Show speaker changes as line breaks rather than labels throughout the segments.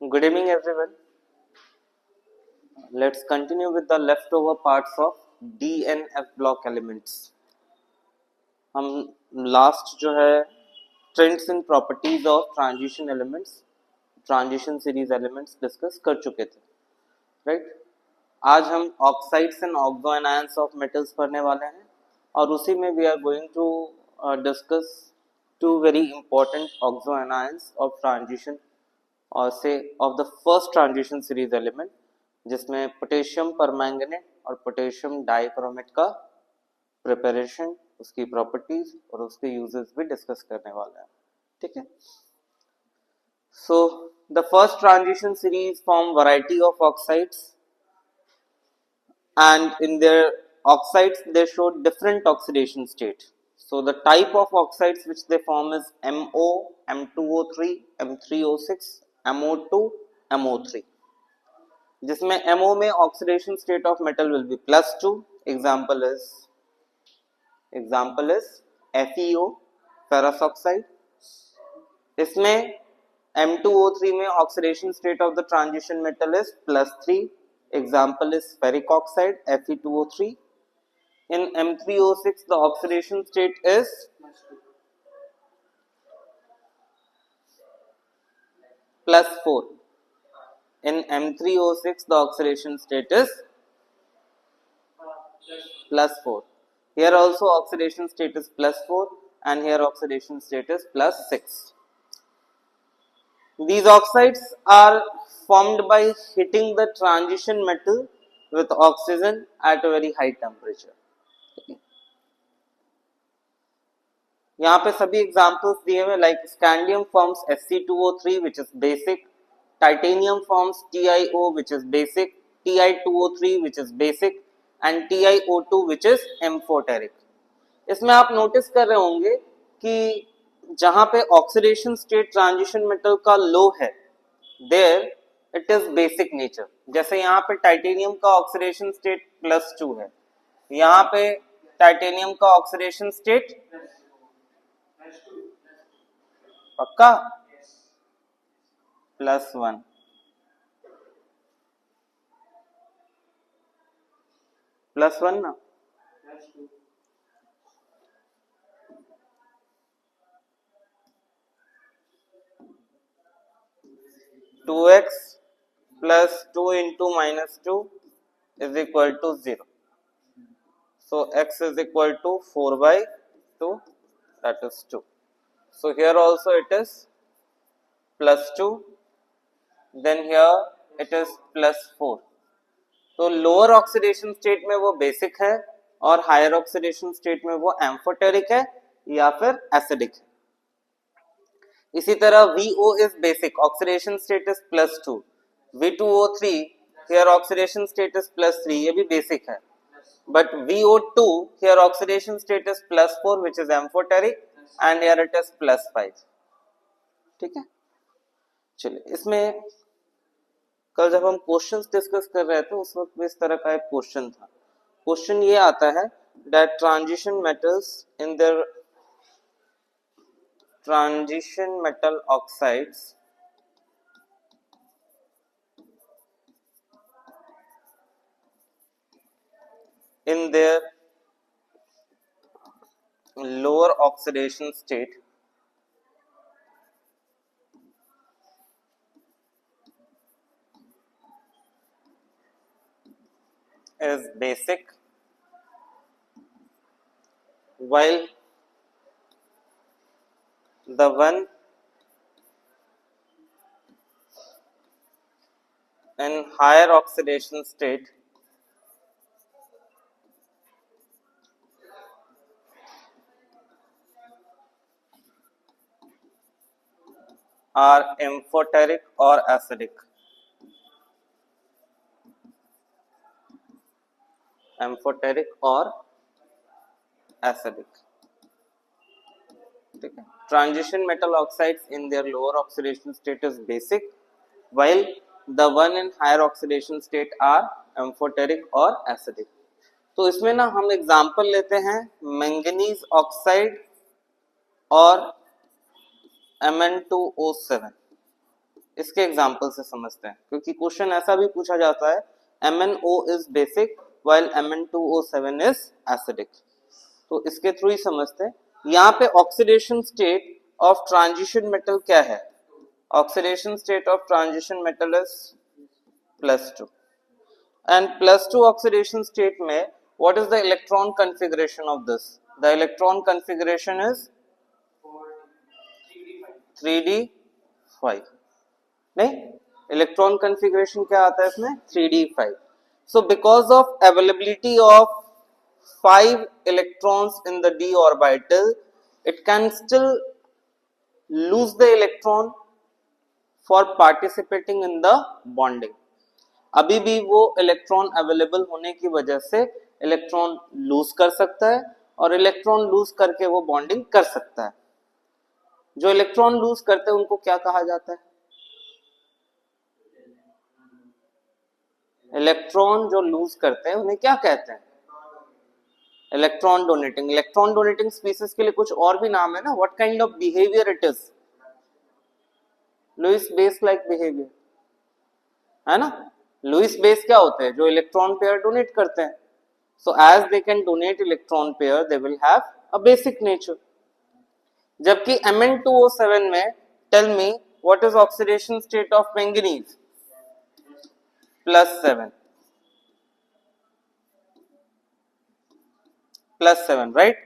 Good evening, everyone. Let's continue with the leftover parts of D and F block elements. हम last जो है trends in properties of transition elements, transition series elements discuss कर चुके थे, right? आज हम oxides and oxo anions of metals पढ़ने वाले हैं और उसी में we are going to discuss two very important oxo anions of transition और से of the first transition series element, जिसमें पोटेशियम परमैंगनेट और पोटेशियम डाइक्रोमेट का प्रिपरेशन, उसकी प्रॉपर्टीज और उसके यूजेस भी डिस्कस करने वाले हैं, ठीक है? So the first transition series form variety of oxides and in their oxides they show different oxidation state. So the type of oxides which they form is MO, M2O3, M3O6, MO2, MO3. जिसमें MO में oxidation state of metal will be +2. Example is FeO, ferrous oxide. इसमें M2O3 में oxidation state of the transition metal is +3. Example is ferric oxide, Fe2O3. In M3O6 the oxidation state is +4. In M3O6 the oxidation state is +4. Here also oxidation state is +4 and here oxidation state is +6. These oxides are formed by heating the transition metal with oxygen at a very high temperature. यहाँ पे सभी examples दिए हुए, like scandium forms Sc2O3 which is basic, titanium forms TiO which is basic, Ti2O3 which is basic and TiO2 which is amphoteric. इसमें आप notice कर रहे होंगे कि जहां पे ऑक्सीडेशन स्टेट ट्रांजिशन मेटल का लो है, there it is basic nature. जैसे यहाँ पे टाइटेनियम का ऑक्सीडेशन स्टेट +2 है, यहाँ पे टाइटेनियम का ऑक्सीडेशन स्टेट पक्का +1. +1 ना, (2x + 2 × -2 is equal to 0. So x is equal to 4/2, that is 2. So here also it is +2, then here it is +4. तो लोअर ऑक्सीडेशन स्टेट में वो बेसिक है और हायर ऑक्सीडेशन स्टेट में वो एम्फोटेरिक है या फिर एसिडिक है. इसी तरह VO is basic, oxidation state is +2. V2O3 here oxidation state is +3, ये भी बेसिक है. But VO2 here oxidation state is +4 which is amphoteric and here it is +5. ठीक है, चलिए. इसमें कल जब हम क्वेश्चंस डिस्कस कर रहे थे उस वक्त भी इस तरह का एक क्वेश्चन था. क्वेश्चन ये आता है that transition metals in their transition metal oxides in their lower oxidation state is basic, while the one in higher oxidation state are amphoteric or acidic. Amphoteric or acidic. ठीक है. Transition metal oxides in their lower oxidation state is basic, while the one in higher oxidation state are amphoteric or acidic. तो इसमें ना हम example लेते हैं manganese oxide और Mn2O7. इसके एग्जाम्पल से समझते हैं, क्योंकि क्वेश्चन ऐसा भी पूछा जाता है MnO is basic while Mn2O7 is acidic. तो इसके थ्रू ही समझते हैं। यहाँ पे oxidation state of transition metal क्या है? Oxidation state of transition metal is +2 and +2 oxidation state में what is the electron configuration of this? The electron configuration is 3d5। नहीं, इलेक्ट्रॉन कॉन्फ़िगरेशन क्या आता है इसमें? 3d5। So because of availability of 5 electrons in the d orbital, it can still lose the electron for participating in the bonding। अभी भी वो electron available होने की वजह से इलेक्ट्रॉन लूज कर सकता है, और इलेक्ट्रॉन लूज करके वो बॉन्डिंग कर सकता है। जो इलेक्ट्रॉन लूज करते हैं उनको क्या कहा जाता है? इलेक्ट्रॉन जो लूज करते हैं उन्हें क्या कहते हैं? Electron donating. Electron donating species के लिए कुछ और भी नाम है ना? What kind of behaviour it is? Lewis base like behaviour, है ना? लुईस बेस क्या होते हैं? जो इलेक्ट्रॉन पेयर डोनेट करते हैं। So as they can donate electron pair, they will have a basic nature. जबकि Mn2O7 में, tell me what is oxidation state of manganese? +7, +7, right?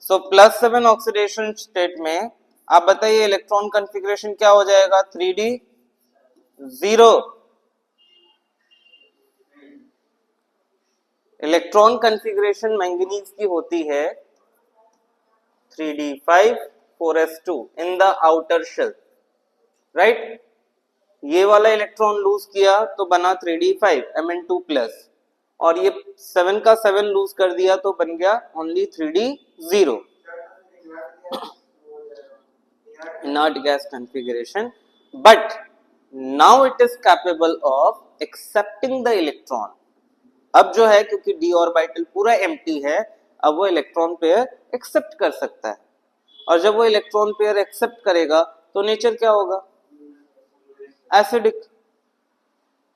So +7 oxidation state में आप बताइए इलेक्ट्रॉन कॉन्फ़िगरेशन क्या हो जाएगा? 3d0। इलेक्ट्रॉन कॉन्फ़िगरेशन मैंगनीज की होती है 3d5 4s2 in the outer shell, right? ये वाला इलेक्ट्रॉन लूज किया तो बना 3d5 Mn2+, और ये 7 का 7 लूज कर दिया तो बन गया only 3d0। inert gas configuration, but now it is capable of accepting the electron। अब जो है, क्योंकि d ऑर्बिटल पूरा एम्प्टी है, अब वो इलेक्ट्रॉन पेयर एक्सेप्ट कर सकता है, और जब वो इलेक्ट्रॉन पेयर एक्सेप्ट करेगा तो नेचर क्या होगा? एसिडिक।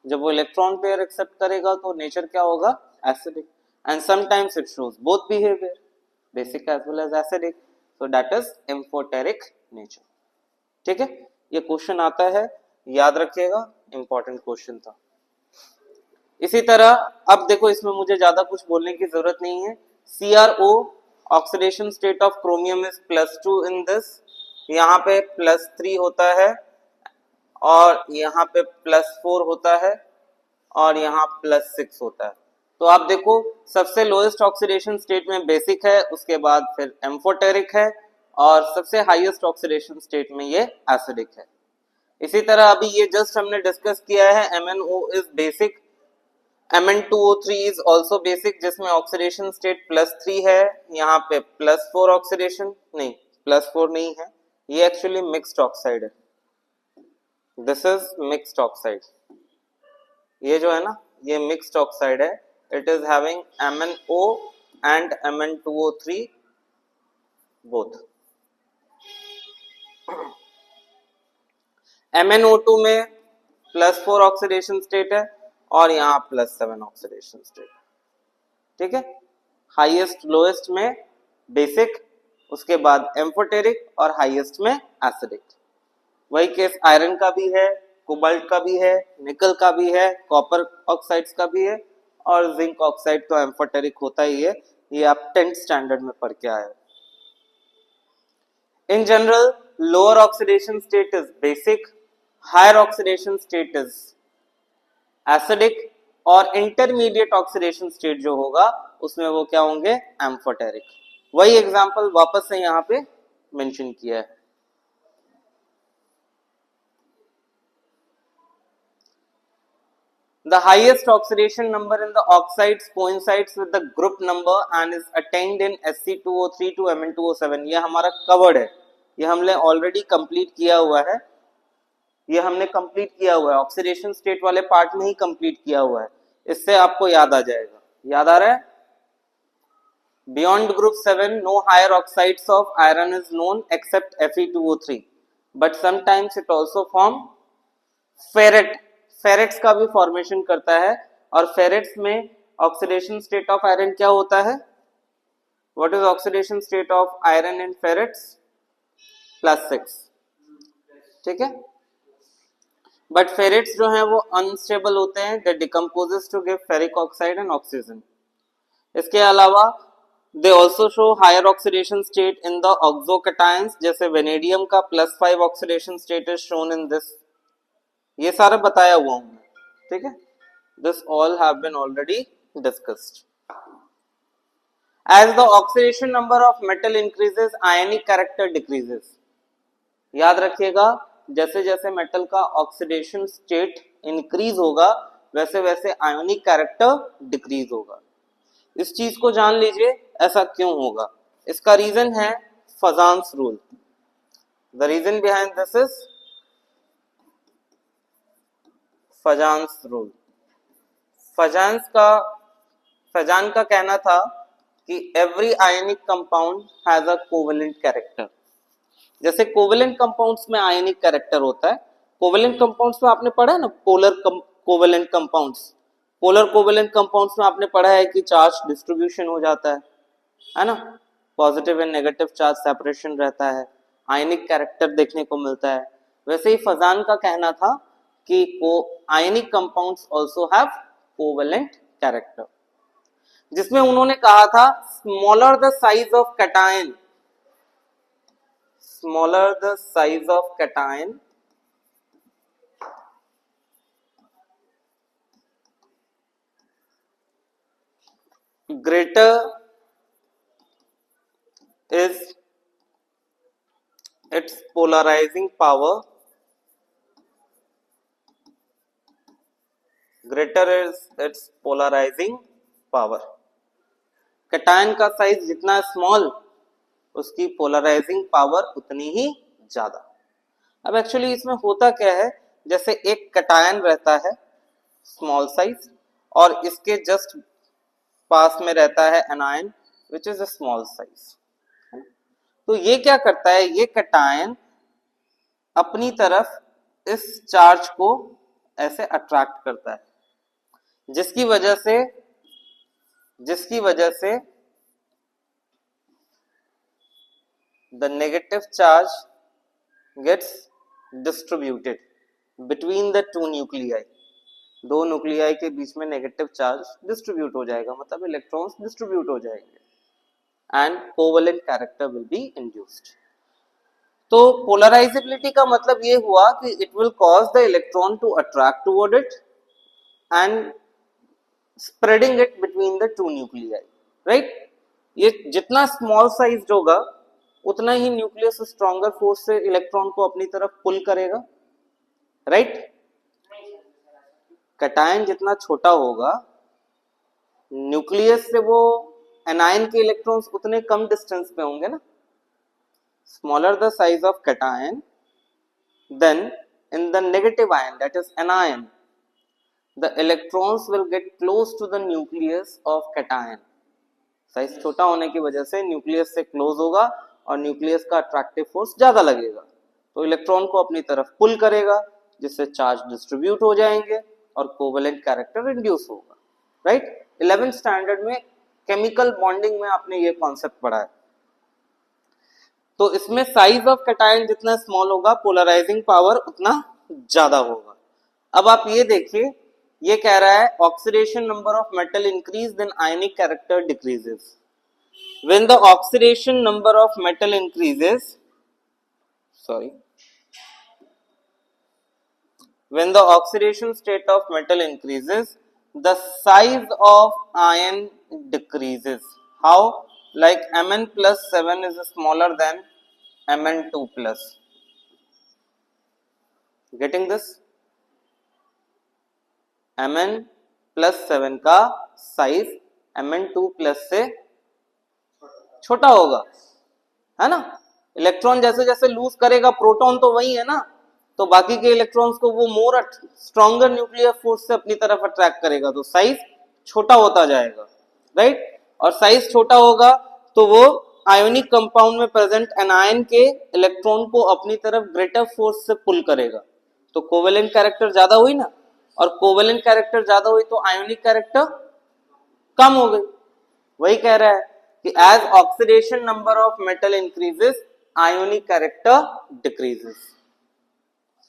जब वो इलेक्ट्रॉन पेयर एक्सेप्ट करेगा तो नेचर क्या होगा? Acidic. And sometimes it shows both behaviour, basic as well as acidic, so that is amphoteric nature. ठीक है, ये क्वेश्चन आता है, याद रखिएगा, इंपॉर्टेंट क्वेश्चन था। इसी तरह अब देखो, इसमें मुझे ज्यादा कुछ बोलने की जरूरत नहीं है। CrO oxidation state of chromium is +2 in this, यहाँ पे +3 होता है, और यहाँ पे +4 होता है, और यहाँ +6 होता है। तो आप देखो, सबसे लोएस्ट ऑक्सीडेशन स्टेट में बेसिक है, उसके बाद फिर एम्फोटेरिक है, और सबसे हाईएस्ट ऑक्सीडेशन स्टेट में ये एसिडिक है। इसी तरह अभी ये जस्ट हमने डिस्कस किया है, MnO is basic, Mn2O3 is also basic, जिसमें ऑक्सीडेशन स्टेट +3 है, यहाँ पे +4 ऑक्सीडेशन, नहीं +4 नहीं है, ये एक्चुअली मिक्स्ड ऑक्साइड है। दिस इज मिक्स्ड ऑक्साइड, ये जो है ना, ये मिक्स्ड ऑक्साइड है। It is having MnO and Mn2O3 both. MnO2 में +4 ऑक्सीडेशन स्टेट है, और यहाँ +7 ऑक्सीडेशन स्टेट। ठीक है, हाईएस्ट लोएस्ट में बेसिक, उसके बाद एम्फोटेरिक, और हाईएस्ट में एसिडिक। वही केस आयरन का भी है, कोबाल्ट का भी है, निकल का भी है, कॉपर ऑक्साइड्स का भी है, और जिंक ऑक्साइड तो एम्फोटेरिक होता ही है, ये आप 10th स्टैंडर्ड में पढ़ के आए। In general, lower oxidation state is basic, higher oxidation state is acidic, और intermediate oxidation state जो होगा उसमें वो क्या होंगे? एम्फोटेरिक। वही एग्जांपल वापस से यहाँ पे मेंशन किया है। The highest oxidation number in the oxides coincides with the group number and is attained in Sc2O3 to Mn2O7। ये हमारा कवर्ड है, ये हमने ऑलरेडी कंप्लीट किया हुआ है, ये हमने कंप्लीट किया हुआ है, ऑक्सीडेशन स्टेट वाले पार्ट में ही कंप्लीट किया हुआ है। इससे आपको याद आ जाएगा, याद आ रहा है? Beyond group 7, no higher oxides of iron is known except Fe2O3, but sometimes it also form ferrate, ferrates का भी फॉर्मेशन करता है, और फेरेट्स में ऑक्सीडेशन स्टेट ऑफ आयरन क्या होता है? What is oxidation state of iron in ferrets? +6, ठीक है। बट फेरेट्स जो हैं वो अनस्टेबल होते हैं, they decomposes to give ferric oxide and oxygen. इसके अलावा they also show higher oxidation state in the oxocations, जैसे वेनेडियम का +5 oxidation state is shown in this. ये सारा बताया हुआ हूं, ठीक है। This all have been already discussed. As the oxidation number of metal increases, ionic character decreases. याद रखिएगा, जैसे जैसे मेटल का ऑक्सीडेशन स्टेट इंक्रीज होगा वैसे वैसे आयोनिक कैरेक्टर डिक्रीज होगा। इस चीज को जान लीजिए, ऐसा क्यों होगा। इसका रीजन है Fajans rule. The reason behind this is Fajans rule. Fajan का कहना था कि every ionic compound has a covalent character. जैसे कोवेलेंट कंपाउंड्स में आयनिक कैरेक्टर होता है, कोवेलेंट कंपाउंड्स में आपने पढ़ा है ना, polar covalent compounds. Polar covalent compounds में आपने पढ़ा है कि चार्ज डिस्ट्रीब्यूशन हो जाता है ना, positive and negative charge separation रहता है, आयनिक कैरेक्टर देखने को मिलता है। वैसे ही फजान का कहना था कि ionic compounds also have covalent character, जिसमें उन्होंने कहा था smaller the size of cation, smaller the size of cation, greater is its polarizing power, greater is its polarizing power। Cation का साइज जितना स्मॉल, उसकी पोलराइजिंग पावर उतनी ही ज्यादा। अब एक्चुअली इसमें होता क्या है, जैसे एक कैटायन रहता है स्मॉल साइज, और इसके जस्ट पास में रहता है anion which is a small size. तो ये क्या करता है, ये कैटायन अपनी तरफ इस चार्ज को ऐसे अट्रैक्ट करता है, जिसकी वजह से the negative charge gets distributed between the two nuclei। दो न्यूक्लियाई के बीच में नेगेटिव चार्ज डिस्ट्रीब्यूट हो जाएगा, मतलब इलेक्ट्रॉन्स डिस्ट्रीब्यूट हो जाएंगे and covalent character will be induced. तो पोलराइजेबिलिटी का मतलब ये हुआ कि it will cause the electron to attract toward it and spreading it between the two nuclei, right. ये जितना स्मॉल साइज होगा उतना ही न्यूक्लियस स्ट्रॉन्गर फोर्स से इलेक्ट्रॉन को अपनी तरफ पुल करेगा, राइट। कैटायन जितना छोटा होगा, न्यूक्लियस से वो एनायन के इलेक्ट्रॉन्स उतने कम डिस्टेंस पे होंगे ना। Smaller the size of cation, then in the negative ion that is anion, the electrons will get close to the nucleus of cation. Size छोटा होने की वजह से न्यूक्लियस से क्लोज होगा और न्यूक्लियस का अट्रैक्टिव फोर्स ज्यादा लगेगा, तो इलेक्ट्रॉन को अपनी तरफ पुल करेगा, जिससे चार्ज डिस्ट्रीब्यूट हो जाएंगे और कोवेलेंट कैरेक्टर इंड्यूस होगा, राइट। 11th स्टैंडर्ड में केमिकल बॉन्डिंग में आपने ये कॉन्सेप्ट पढ़ा है। तो इसमें साइज ऑफ कैटायन जितना स्मॉल होगा, पोलराइजिंग पावर उतना ज्यादा होगा। अब आप ये देखिए, ये कह रहा है oxidation number of metal increase then ionic character decreases. When the oxidation number of metal increases, when the oxidation state of metal increases, the size of ion decreases. How? Like Mn plus 7 is smaller than Mn2 plus. Getting this? Mn plus 7 का size Mn2 plus से छोटा होगा, है ना। Electron जैसे जैसे loose करेगा, proton तो वही है ना, तो बाकी के इलेक्ट्रॉन्स को वो मोर स्ट्रॉन्गर न्यूक्लियर फोर्स से अपनी तरफ अट्रैक्ट करेगा, तो साइज छोटा होता जाएगा, राइट। और साइज छोटा होगा तो वो आयोनिक कंपाउंड में प्रेजेंट एनायन के इलेक्ट्रॉन को अपनी तरफ ग्रेटर फोर्स से पुल करेगा, तो कोवेलेंट कैरेक्टर ज्यादा हुई ना, और कोवेलेंट कैरेक्टर ज्यादा हुई तो आयोनिक कैरेक्टर कम हो गई। वही कह रहा है कि as oxidation number of metal increases ionic character decreases.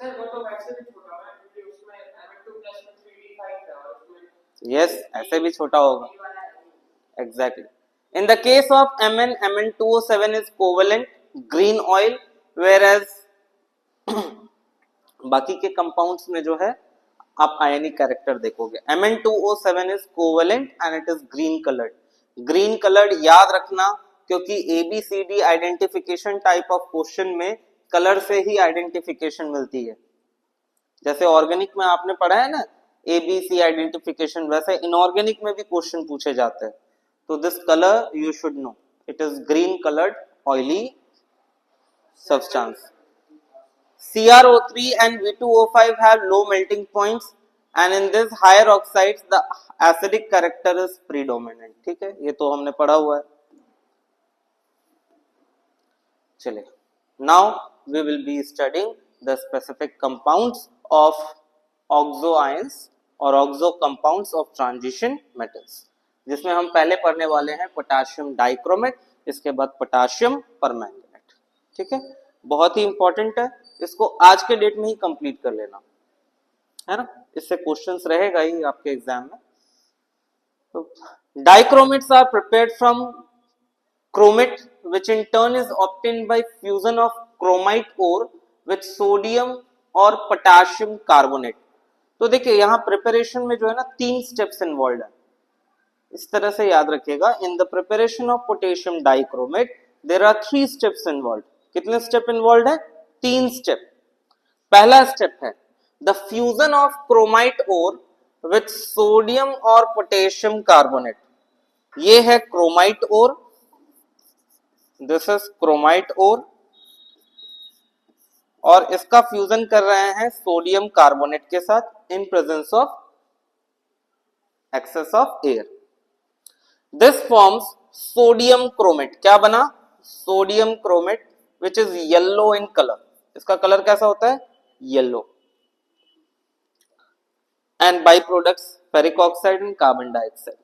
Sir वो तो वैसे भी छोटा है क्योंकि उसमें Mn2 प्लस में 3d5 है और उसमें
यस ऐसे भी छोटा होगा, exactly. In the case of Mn, Mn2O7 is covalent green oil, whereas बाकी के कंपाउंड्स में जो है आप आयनिक कैरेक्टर देखोगे। Mn2O7 is covalent and it is green colored. Green coloured याद रखना, क्योंकि ABCD identification type of question में कलर से ही आइडेंटिफिकेशन मिलती है। जैसे ऑर्गेनिक में आपने पढ़ा है ना ABC आइडेंटिफिकेशन, वैसे इनऑर्गेनिक में भी क्वेश्चन पूछे जाते हैं। तो this colour you should know, it is green coloured oily substance. CrO3 and V2O5 have low melting points and in this higher oxides the acidic character is predominant. ठीक है, ये तो हमने पढ़ा हुआ है। चलिए, now we will be studying the specific compounds of oxo ions और oxo compounds of transition metals, जिसमें हम पहले पढ़ने वाले हैं पोटेशियम डाइक्रोमेट, इसके बाद पोटेशियम परमैंगनेट। ठीक है, बहुत ही इंपॉर्टेंट है, इसको आज के डेट में ही कंप्लीट कर लेना है ना, इससे क्वेश्चंस रहेगा ही आपके एग्जाम में। तो dichromates are prepared from chromate which in turn is obtained by fusion of chromite ore with sodium और पोटेशियम कार्बोनेट। तो देखिए यहाँ प्रिपरेशन में जो है ना 3 स्टेप्स इन्वॉल्व है, इस तरह से याद रखिएगा। In the preparation of potassium dichromate there are 3 steps involve. कितने स्टेप इन्वॉल्व है? 3 स्टेप। पहला स्टेप है the fusion of chromite ore with sodium और पोटेशियम कार्बोनेट। ये है chromite ore, this is chromite ore, और इसका फ्यूजन कर रहे हैं सोडियम कार्बोनेट के साथ in presence of excess of air. This forms sodium chromate. क्या बना? Sodium chromate which is yellow in colour. इसका कलर कैसा होता है? Yellow. And by products ferric oxide and carbon dioxide.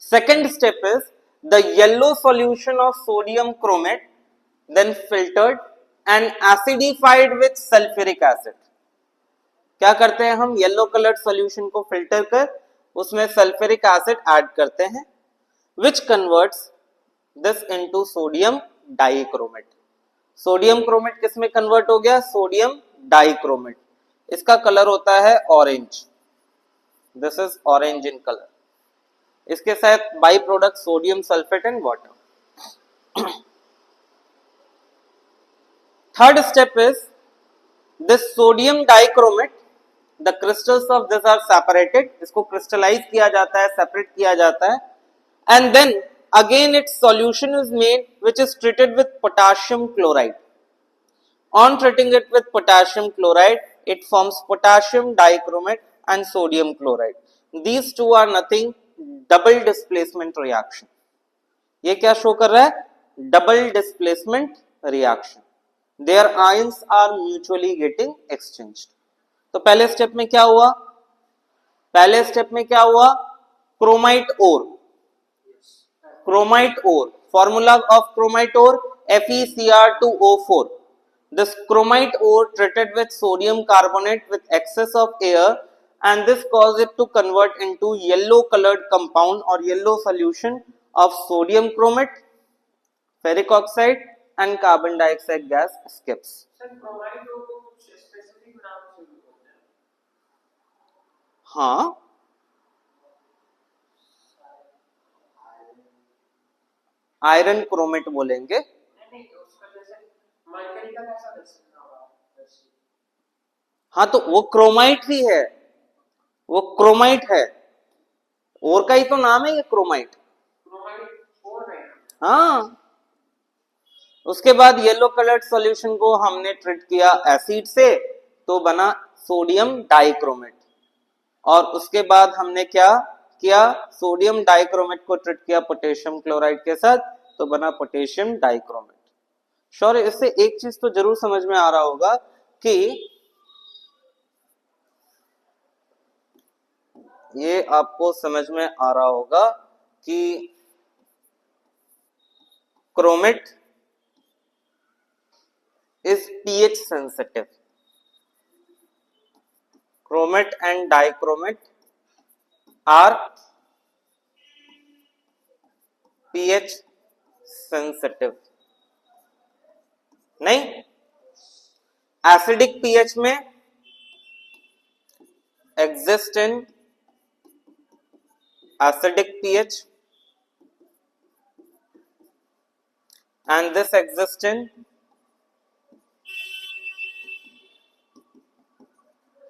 Second step is the yellow solution of sodium chromate then filtered and acidified with sulfuric acid। क्या करते हैं हम? Yellow coloured solution को filter कर उसमें सल्फ्यूरिक एसिड ऐड करते हैं, which converts this into sodium dichromate. Sodium chromate किस में कन्वर्ट हो गया? Sodium dichromate. इसका कलर होता है orange, this is orange in colour. इसके साथ by product sodium sulphate and water. Third step is this sodium dichromate, the crystals of this are separated, इसको crystallize किया जाता है, separate किया जाता है, and then again its solution is made which is treated with potassium chloride. On treating it with potassium chloride, it forms potassium dichromate and sodium chloride. These two are nothing, double displacement reaction. ये क्या show कर रहा है? Double displacement reaction. Their ions are mutually getting exchanged. तो पहले step में क्या हुआ? पहले स्टेप में क्या हुआ? Chromite ore, chromite ore, formula of chromite ore FeCr2O4. This chromite ore treated with sodium carbonate with excess of air and this caused it to convert into yellow colored compound or yellow solution of sodium chromate, ferric oxide and carbon dioxide gas escapes.
Sir chromite को कुछ specific नाम से भी बोलते हैं।
हाँ, iron chromate बोलेंगे।
नहीं उसका जैसे मरकरी का कैसा दर्शन होगा?
हाँ तो वो क्रोमाइट ही है, वो क्रोमाइट है, और का ही तो नाम है ये क्रोमाइट।
क्रोमाइट और नहीं।
हाँ, उसके बाद येलो कलर्ड सॉल्यूशन को हमने ट्रीट किया एसिड से तो बना सोडियम डाइक्रोमेट, और उसके बाद हमने क्या किया? सोडियम डाइक्रोमेट को ट्रीट किया पोटेशियम क्लोराइड के साथ तो बना पोटेशियम डाइक्रोमेट। श्योर, इससे एक चीज तो जरूर समझ में आ रहा होगा कि ये आपको समझ में आ रहा होगा कि chromate is pH sensitive. Chromate and dichromate are pH sensitive. नहीं, एसिडिक pH में exist in acidic pH and this exists in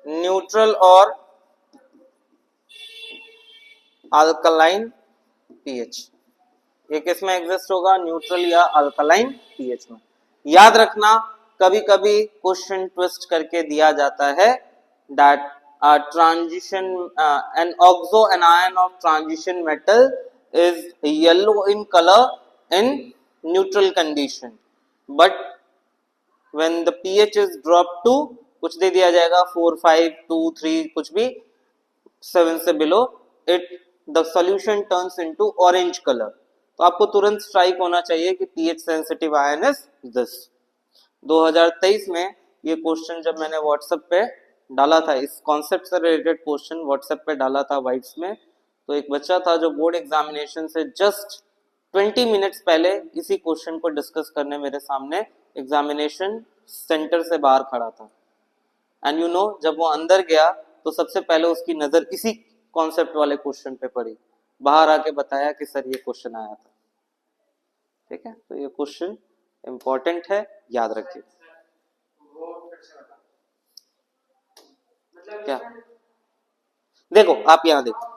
neutral और अल्कलाइन pH. ये किस में एग्जिस्ट होगा? न्यूट्रल या अल्कलाइन pH में. याद रखना, कभी कभी क्वेश्चन ट्विस्ट करके दिया जाता है that transition an oxo anion of transition metal is yellow in color in neutral condition, but when the pH is dropped to कुछ दे दिया जाएगा 4, 5, 2, 3 कुछ भी 7 से below, it the solution turns into orange color. तो आपको तुरंत स्ट्राइक होना चाहिए कि pH sensitive ion is this. 2023 में ये क्वेश्चन जब मैंने व्हाट्सएप पे डाला था, इस कॉन्सेप्ट से रिलेटेड क्वेश्चन व्हाट्सएप पे डाला था वाइब्स में, तो एक बच्चा था जो बोर्ड एग्जामिनेशन से जस्ट 20 मिनट्स पहले इसी क्वेश्चन को डिस्कस करने मेरे सामने एग्जामिनेशन सेंटर से बाहर खड़ा था. एंड यू नो, जब वो अंदर गया तो सबसे पहले उसकी नजर इसी कॉन्सेप्ट वाले क्वेश्चन पे पड़ी. बाहर आके बताया कि सर ये क्वेश्चन आया था. ठीक है, तो ये क्वेश्चन इंपॉर्टेंट है, याद रखिए. क्या देखो, आप यहां देखो,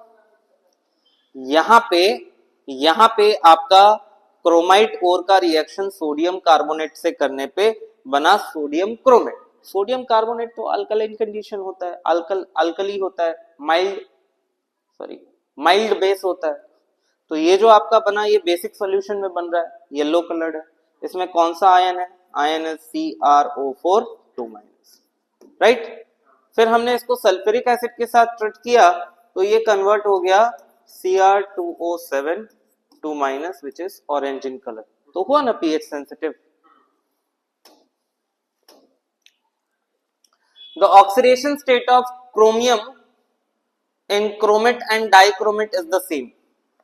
यहां पे आपका क्रोमाइट ओर का रिएक्शन सोडियम कार्बोनेट से करने पे बना सोडियम क्रोमेट. सोडियम कार्बोनेट तो अल्कलाइन कंडीशन होता है, अल्कली होता है, माइल्ड बेस होता है. तो ये जो आपका बना ये बेसिक सॉल्यूशन में बन रहा है, येलो कलर्ड है. इसमें कौन सा आयन है? आयन है CrO4 2-, राइट. फिर हमने इसको सल्फ्यूरिक एसिड के साथ ट्रीट किया तो ये कन्वर्ट हो गया Cr2O7 2-, which is orange in color. तो हुआ ना pH sensitive. The oxidation state of chromium in chromate and dichromate is the same.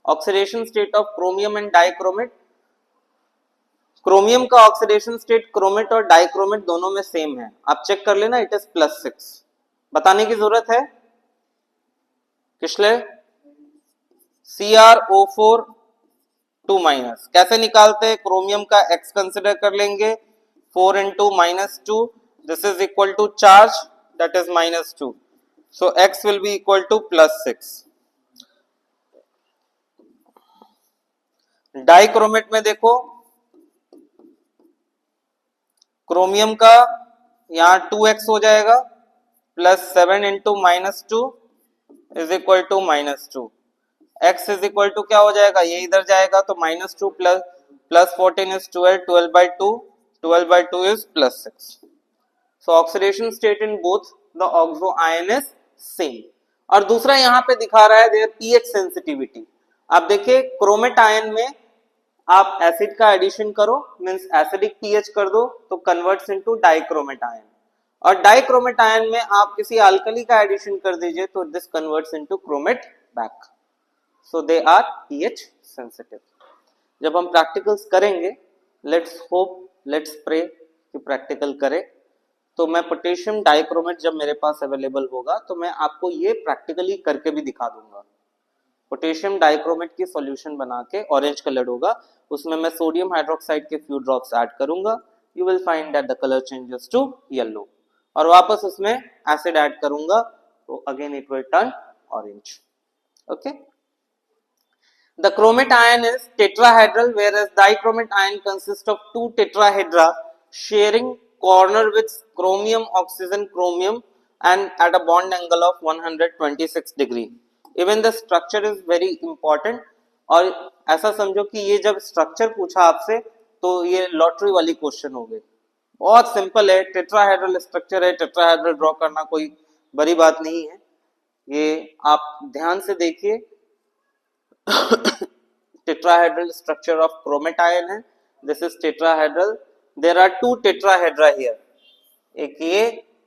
Oxidation state of chromium and dichromate, chromium का ऑक्सीडेशन स्टेट क्रोमेट और dichromate दोनों में same है. आप check कर लेना, इट इज +6. बताने की जरूरत है किसले? CrO4 2-. कैसे निकालते हैं? क्रोमियम का X कंसिडर कर लेंगे, 4 into -2, this is equal to charge, that is -2, so X will be equal to +6. Dichromate में देखो, क्रोमियम का यहां 2x हो जाएगा, +7 into -2 is equal to -2. x is equal to क्या हो जाएगा? ये इधर जाएगा तो -2 plus 14 is 12, 12/2, 12/2 is +6. So oxidation state in both the oxo ion is same. और दूसरा यहाँ पे दिखा रहा है their pH sensitivity. आप देखिए, क्रोमेट आयन में आप एसिड का एडिशन करो, मींस एसिडिक pH कर दो तो कन्वर्ट्स इनटू डाइक्रोमेट आयन, और डाइक्रोमेट आयन में आप किसी अल्कली का एडिशन कर दीजिए तो this converts into chromate back. So they are pH sensitive. जब हम प्रैक्टिकल्स करेंगे, लेट्स होप, लेट्स प्रे कि प्रैक्टिकल करें, तो मैं पोटेशियम डाइक्रोमेट जब मेरे पास अवेलेबल होगा तो मैं आपको ये प्रैक्टिकली करके भी दिखा दूंगा. पोटेशियम डाइक्रोमेट की सॉल्यूशन बना के ऑरेंज कलर्ड होगा, उसमें मैं सोडियम हाइड्रोक्साइड के फ्यू ड्रॉप्स ऐड करूंगा, you will find that the colour changes to yellow, और वापस उसमें एसिड ऐड करूंगा तो again it will turn orange. Okay. The chromate ion is tetrahedral, whereas dichromate ion consists of 2 tetrahedra sharing corner with chromium oxygen chromium and at a bond angle of 126 degree. Even the structure is very important. और ऐसा समझो कि ये जब structure पूछा आपसे तो ये लॉटरी वाली क्वेश्चन हो गई. बहुत सिंपल है, टेट्राहेड्रल स्ट्रक्चर है, टेट्राहेड्रल ड्रॉ करना कोई बड़ी बात नहीं है। ये आप ध्यान से देखिए, tetrahedral structure of chromation है, this is tetrahedral, there are two tetrahedra here, एक ये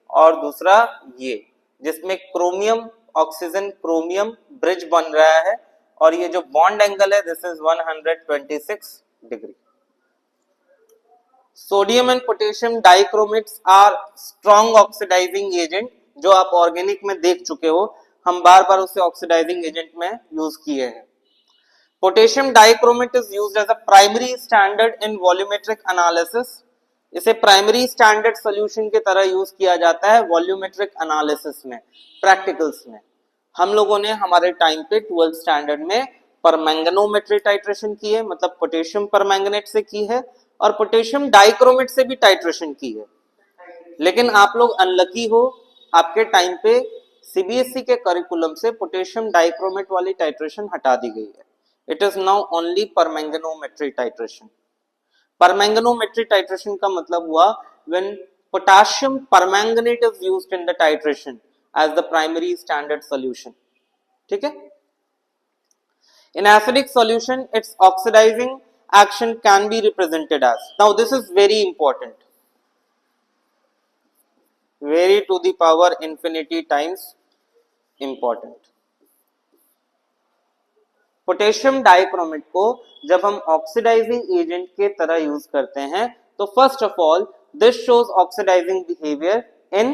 और दूसरा ये, जिसमें क्रोमियम ऑक्सीजन क्रोमियम ब्रिज बन रहा है, और ये जो बॉन्ड एंगल है this is 126 degree. Sodium and potassium dichromates are strong oxidising agent, जो आप ऑर्गेनिक में देख चुके हो, हम बार बार उसे ऑक्सीडाइजिंग एजेंट में यूज किए हैं। Potassium dichromate is used as a primary standard in volumetric analysis, इसे प्राइमरी स्टैंडर्ड सॉल्यूशन की तरह यूज किया जाता है वॉल्यूमेट्रिक एनालिसिस में, प्रैक्टिकल्स में। हम लोगों ने हमारे टाइम पे 12th स्टैंडर्ड में परमैंगनोमेट्री टाइट्रेशन की है, मतलब पोटेशियम परमैंगनेट से की है, और पोटेशियम डाइक्रोमेट से भी टाइट्रेशन की है। लेकिन आप लोग अनलकी हो, आपके टाइम पे सीबीएसई के करिकुलम से पोटेशियम डाइक्रोमेट वाली टाइट्रेशन हटा दी गई है। It is now only permanganometry titration. Permanganometry titration का मतलब हुआ when potassium permanganate is used in the titration as the primary standard solution. ठीक है? In acidic solution, its oxidizing action can be represented as. Now this is very important. Very to the power infinity times important. Potassium dichromate को जब हम oxidising agent के तरह use करते हैं तो first of all this shows oxidising behaviour in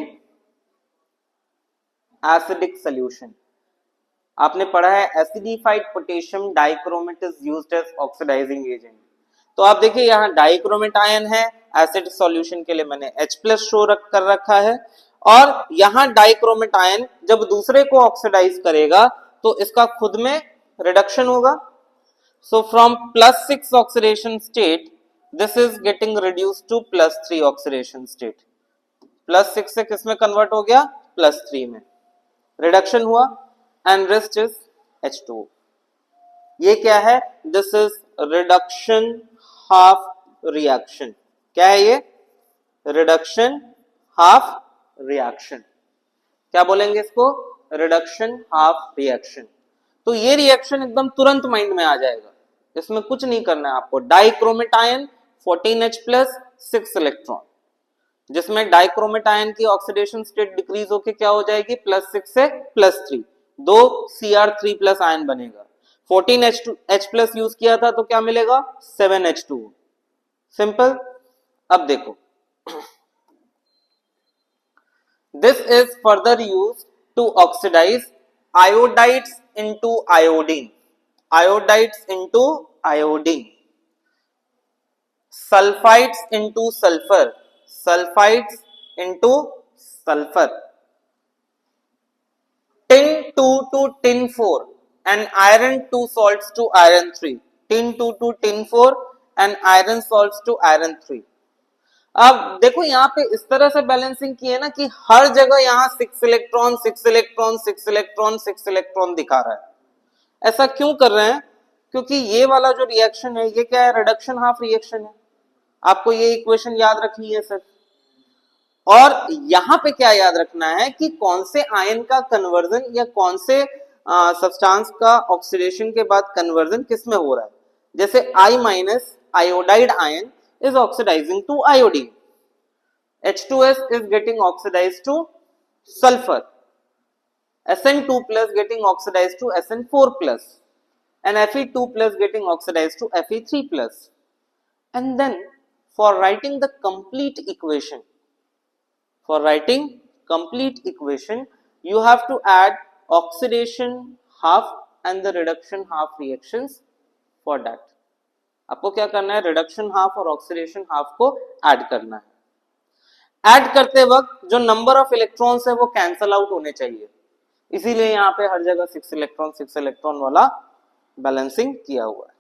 acidic solution. आपने पढ़ा है acidified potassium dichromate is used as oxidising agent. तो आप देखिए यहाँ डाइक्रोमेट आयन है, एसिड सॉल्यूशन के लिए मैंने H+ शो कर रखा है, और यहाँ डाइक्रोमेट आयन जब दूसरे को ऑक्सीडाइज करेगा तो इसका खुद में reduction होगा। So from +6 oxidation state this is getting reduced to +3 oxidation state। +6 से किस में कन्वर्ट हो गया? +3 में रिडक्शन हुआ, and rest is H2O। ये क्या है? This is reduction half reaction। क्या है ये? reduction half reaction। क्या बोलेंगे इसको? reduction half reaction। तो ये रिएक्शन एकदम तुरंत माइंड में आ जाएगा, इसमें कुछ नहीं करना है आपको। डाइक्रोमेट आयन 14H+ 6 इलेक्ट्रॉन, जिसमें डाइक्रोमेट आयन की ऑक्सीडेशन स्टेट डिक्रीज होके क्या हो जाएगी? +6 से +3, 2 Cr3+ आयन बनेगा। 14H+ यूज किया था तो क्या मिलेगा? 7H2। सिंपल। अब देखो, this is further use to oxidise iodides into iodine, iodides into iodine, sulfides into sulfur, sulfides into sulfur, tin 2 to tin 4 and iron 2 salts to iron 3, tin 2 to tin 4 and iron salts to iron 3। अब देखो यहाँ पे इस तरह से balancing की है ना कि हर जगह यहाँ 6 इलेक्ट्रॉन 6 इलेक्ट्रॉन 6 इलेक्ट्रॉन 6 इलेक्ट्रॉन दिखा रहा है। ऐसा क्यों कर रहे हैं? क्योंकि ये वाला जो रिएक्शन है ये क्या है? रिडक्शन हाफ रिएक्शन है। आपको ये इक्वेशन याद रखनी है सर। और यहाँ पे क्या याद रखना है कि कौन से आयन का कन्वर्जन या कौन से सब्सटेंस का ऑक्सीडेशन के बाद कन्वर्जन किस में हो रहा है। जैसे I- iodide ion is oxidizing to iodine, H2S is getting oxidized to sulfur, Sn2+ getting oxidized to Sn4+, and Fe2+ getting oxidized to Fe3+। And then for writing the complete equation, you have to add oxidation half and the reduction half reactions for that। आपको क्या करना है? Reduction half और oxidation half को add करना है। Add करते वक्त जो नंबर ऑफ इलेक्ट्रॉन्स है वो कैंसल आउट होने चाहिए, इसीलिए यहाँ पे हर जगह 6 इलेक्ट्रॉन वाला बैलेंसिंग किया हुआ है।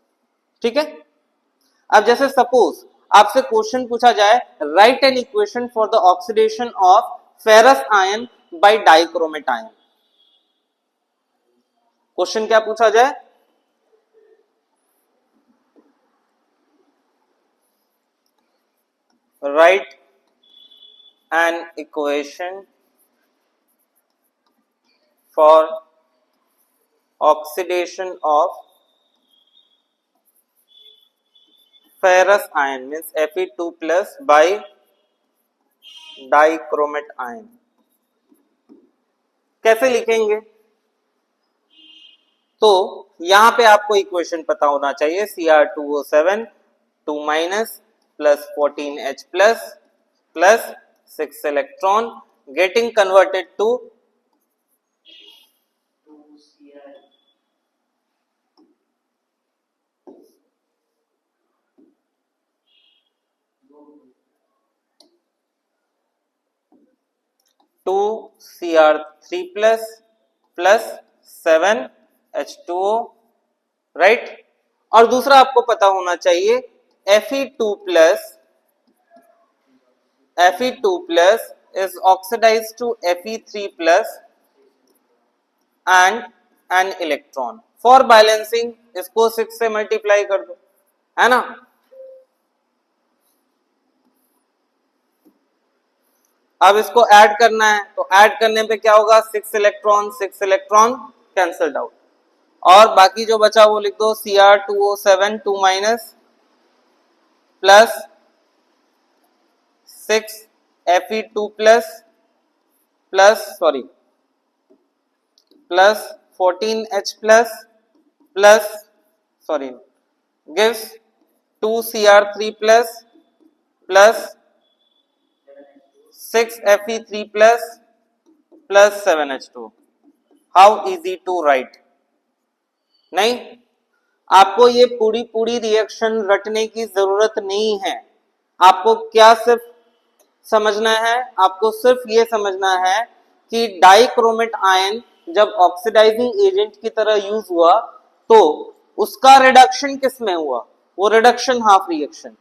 ठीक है। अब जैसे सपोज आपसे क्वेश्चन पूछा जाए, right an equation for the oxidation of ferrous ion bye dichromate ion. Question क्या पूछा जाए? write an equation for oxidation of ferrous ion means Fe2 plus by dichromate ion. कैसे लिखेंगे? तो यहां पे आपको इक्वेशन पता होना चाहिए Cr2O7 2 minus plus 14H plus 6 electron getting converted to 2Cr3 plus 7H2O, right. और दूसरा आपको पता होना चाहिए Fe2 plus is oxidized to Fe3 plus and an electron. For balancing इसको 6 से मल्टीप्लाई कर दो, है ना। अब इसको ऐड करना है, तो ऐड करने पे क्या होगा, 6 इलेक्ट्रॉन कैंसल्ड आउट, और बाकी जो बचा वो लिख दो Cr2O7 2 minus plus 6 Fe2 plus 14H plus gives 2Cr3 plus 6 Fe3 plus 7H2. How easy to write? नहीं, आपको ये पूरी रिएक्शन रटने की जरूरत नहीं है। आपको क्या सिर्फ समझना है, आपको सिर्फ ये समझना है कि डाइक्रोमेट आयन जब ऑक्सीडाइजिंग एजेंट की तरह यूज हुआ तो उसका रिडक्शन किस में हुआ, वो रिडक्शन हाफ रिएक्शन।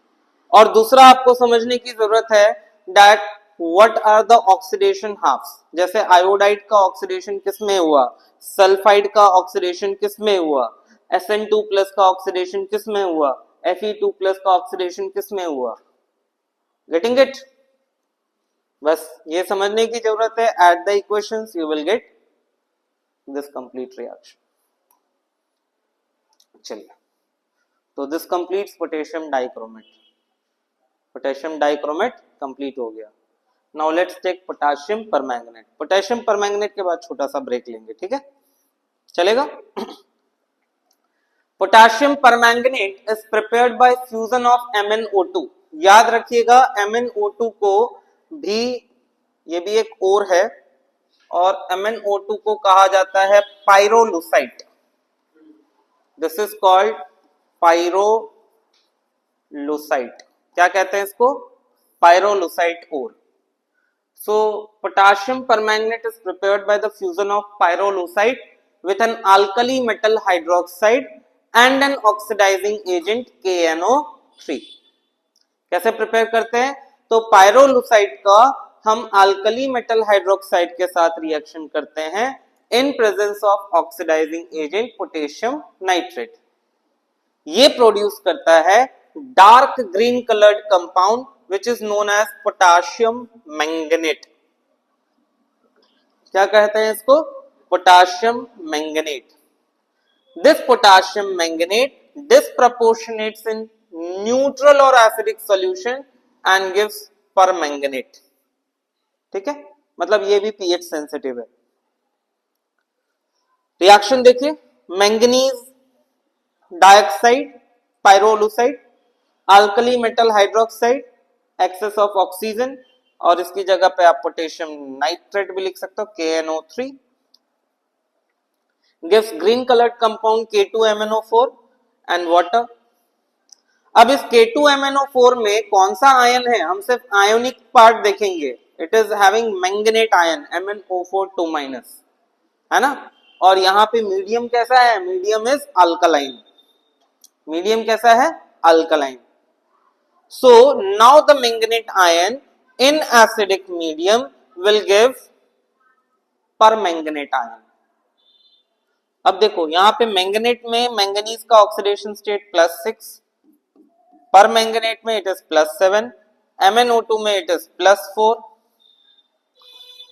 और दूसरा आपको समझने की जरूरत है that what are the oxidation halves. जैसे आयोडाइड का ऑक्सीडेशन किस में हुआ, सल्फाइड का ऑक्सीडेशन किस में हुआ, Sn2 प्लस का ऑक्सीडेशन किस में हुआ, Fe2 प्लस का ऑक्सीडेशन किस में हुआ। Getting it? बस ये समझने की जरूरत है। At the equations you will get this complete reaction. चलिए, तो this completes potassium dichromate. Potassium dichromate complete हो गया। Now let's take potassium permanganate. Potassium permanganate के बाद छोटा सा ब्रेक लेंगे, ठीक है, चलेगा। Potassium permanganate is prepared by fusion of MnO2। याद रखिएगा MnO2 को भी, ये भी एक ओर है, और MnO2 को कहा जाता है pyrolusite. This is called pyrolusite. क्या कहते हैं इसको? पाइरोलुसाइट ओर। So potassium permanganate is prepared by the fusion of pyrolusite with an alkali metal hydroxide and an oxidizing agent KNO3। कैसे प्रिपेयर करते हैं? तो पायरोलुसाइट का हम alkali metal hydroxide के साथ रिएक्शन करते हैं in presence of oxidizing agent potassium nitrate। ये प्रोड्यूस करता है dark green coloured compound which is known as potassium manganate। क्या कहते हैं इसको? potassium manganate। This potassium manganate disproportionates in neutral or acidic solution and gives permanganate। ठीक है, मतलब ये भी pH सेंसिटिव है। रिएक्शन देखिए, manganese dioxide pyrolusite, alkali metal hydroxide, excess of oxygen, और इसकी जगह पे आप पोटेशियम नाइट्रेट भी लिख सकते हो KNO3, gives green colored compound K2MnO4 and water। अब इस K2MnO4 में कौन सा आयन है, हम सिर्फ आयोनिक पार्ट देखेंगे। It is having manganate ion MnO4 2 minus, है ना। और यहाँ पे मीडियम कैसा है? Medium is alkaline. मीडियम कैसा है? Alkaline. So now the manganate ion in acidic medium will give permanganate ion। अब देखो यहाँ पे मैंगनेट में मैंगनीज का ऑक्सीडेशन स्टेट +6, परमैंगनेट में इट इज +7, MnO2 में इट इज +4,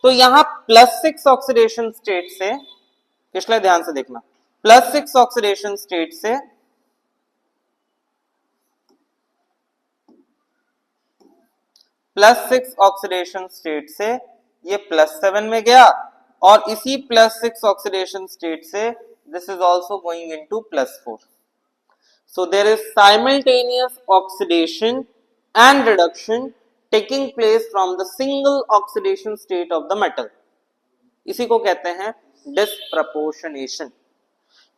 तो यहां +6 ऑक्सीडेशन स्टेट से, इसलिए ध्यान से देखना, +6 ऑक्सीडेशन स्टेट से +6 ऑक्सीडेशन स्टेट से ये +7 में गया, और इसी +6 ऑक्सीडेशन स्टेट से this is also going into +4. So there is simultaneous oxidation and reduction taking place from the single oxidation state of the metal. इसी को कहते हैं डिस्प्रपोर्शनेशन.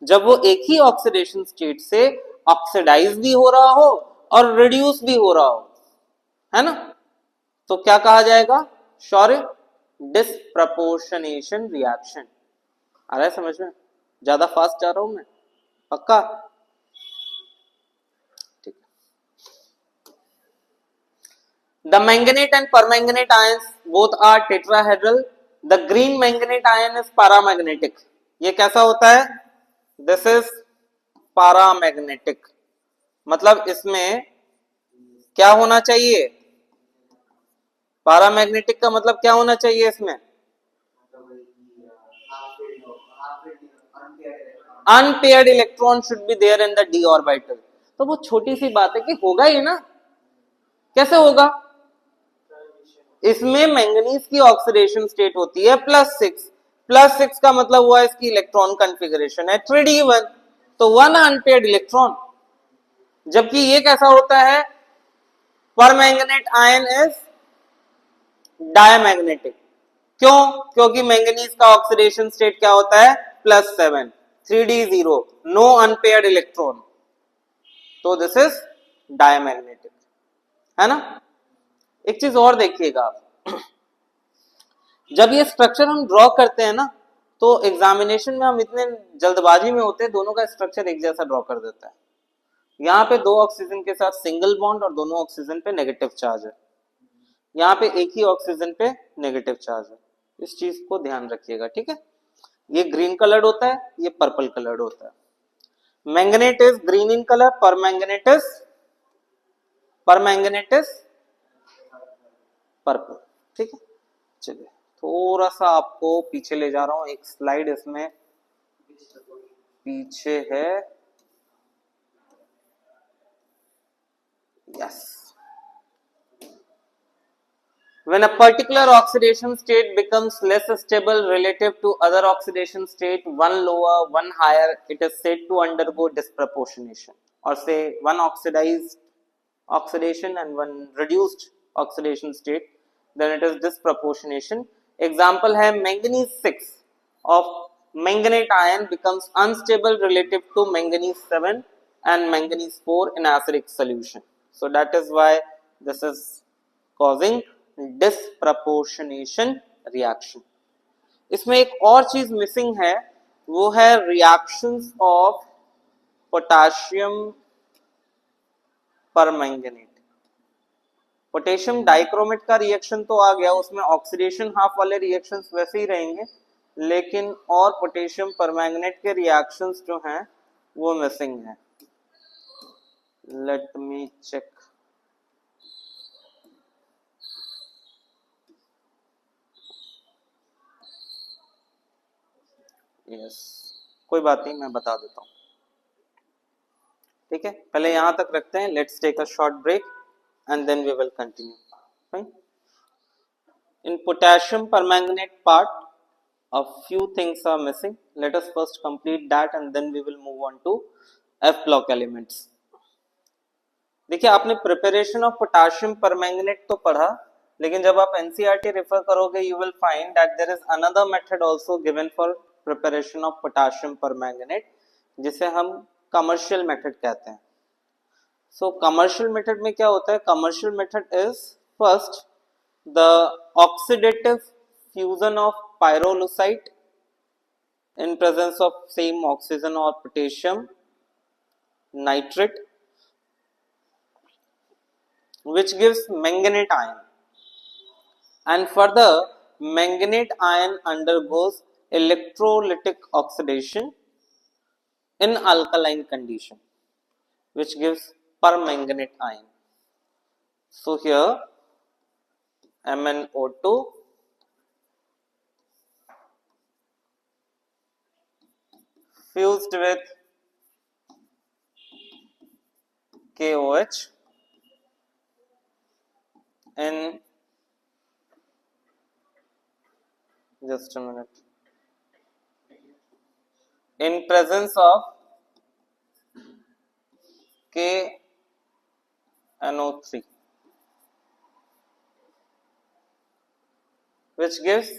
जब वो एक ही ऑक्सीडेशन स्टेट से ऑक्सीडाइज भी हो रहा हो और रिड्यूस भी हो रहा हो, है ना, तो क्या कहा जाएगा? शौर्य, डिस्प्रपोर्शनेशन रिएक्शन. आ रहा है समझ में? ज्यादा फास्ट जा रहा हूं मैं? पक्का? The manganate and permanganate ions both are tetrahedral. The green manganate ion is paramagnetic. ये कैसा होता है? This is paramagnetic. मतलब इसमें क्या होना चाहिए? पैरामैग्नेटिक का मतलब क्या होना चाहिए इसमें? Unpaired electron should be there in the d orbital. तो वो छोटी सी बात है कि होगा ही ना. कैसे होगा? इसमें मैंगनीज की ऑक्सीडेशन स्टेट होती है +6. +6 का मतलब हुआ इसकी इलेक्ट्रॉन कॉन्फ़िगरेशन है 3d1, तो 1 अनपेयर्ड इलेक्ट्रॉन. जबकि ये कैसा होता है? Permanganate ion is diamagnetic. क्यों? क्योंकि मैंगनीज का ऑक्सीडेशन स्टेट क्या होता है? +7, 3d0, नो अनपेयर्ड इलेक्ट्रॉन, तो दिस इज डायमैग्नेटिक, है ना. एक चीज और देखिएगा आप, जब ये स्ट्रक्चर हम ड्रॉ करते हैं ना, तो एग्जामिनेशन में हम इतने जल्दबाजी में होते हैं, दोनों का स्ट्रक्चर एक जैसा ड्रॉ कर देता है. यहाँ पे 2 ऑक्सीजन के साथ सिंगल बॉन्ड और दोनों ऑक्सीजन पे नेगेटिव चार्ज है. यहाँ पे एक ही ऑक्सीजन पे नेगेटिव चार्ज है. इस चीज को ध्यान रखिएगा, ठीक है. ये ग्रीन कलर्ड होता है, ये पर्पल कलर्ड होता है. Manganate is green in colour, permanganate is purple. ठीक है. चलिए थोड़ा सा आपको पीछे ले जा रहा हूं, एक स्लाइड इसमें पीछे है. Yes. When a particular oxidation state becomes less stable relative to other oxidation state, one lower, one higher, it is said to undergo disproportionation. Or say one oxidized oxidation and one reduced oxidation state, then it is disproportionation. Example है manganese 6 of manganate ion becomes unstable relative to manganese 7 and manganese 4 in acidic solution. So that is why this is causing disproportionation reaction. इसमें एक और चीज missing है, वो है reactions of potassium permanganate. Potassium dichromate का reaction तो आ गया, उसमें ऑक्सीडेशन हाफ वाले रिएक्शंस वैसे ही रहेंगे, लेकिन और पोटेशियम परमैंगनेट के रिएक्शंस जो हैं वो मिसिंग है. Let me check. यस, कोई बात नहीं, मैं बता देता हूं. ठीक है, पहले यहां तक रखते हैं. Let's take a short break and then we will continue. Fine. In potassium permanganate part a few things are missing. Let us first complete that and then we will move on to F block elements. देखिए, आपने preparation of potassium permanganate तो पढ़ा, लेकिन जब आप NCERT refer करोगे you will find that there is another method also given for preparation of potassium permanganate, जिसे हम कमर्शियल मेथड कहते हैं. सो कमर्शियल मेथड में क्या होता है? Commercial method is first the oxidative fusion of pyrolusite in presence of same oxygen or potassium nitrate, which gives manganate ion, and further manganate ion undergoes electrolytic oxidation in alkaline condition, which gives permanganate ion. So here MnO2 fused with KOH in just a minute in presence of KNO3, which gives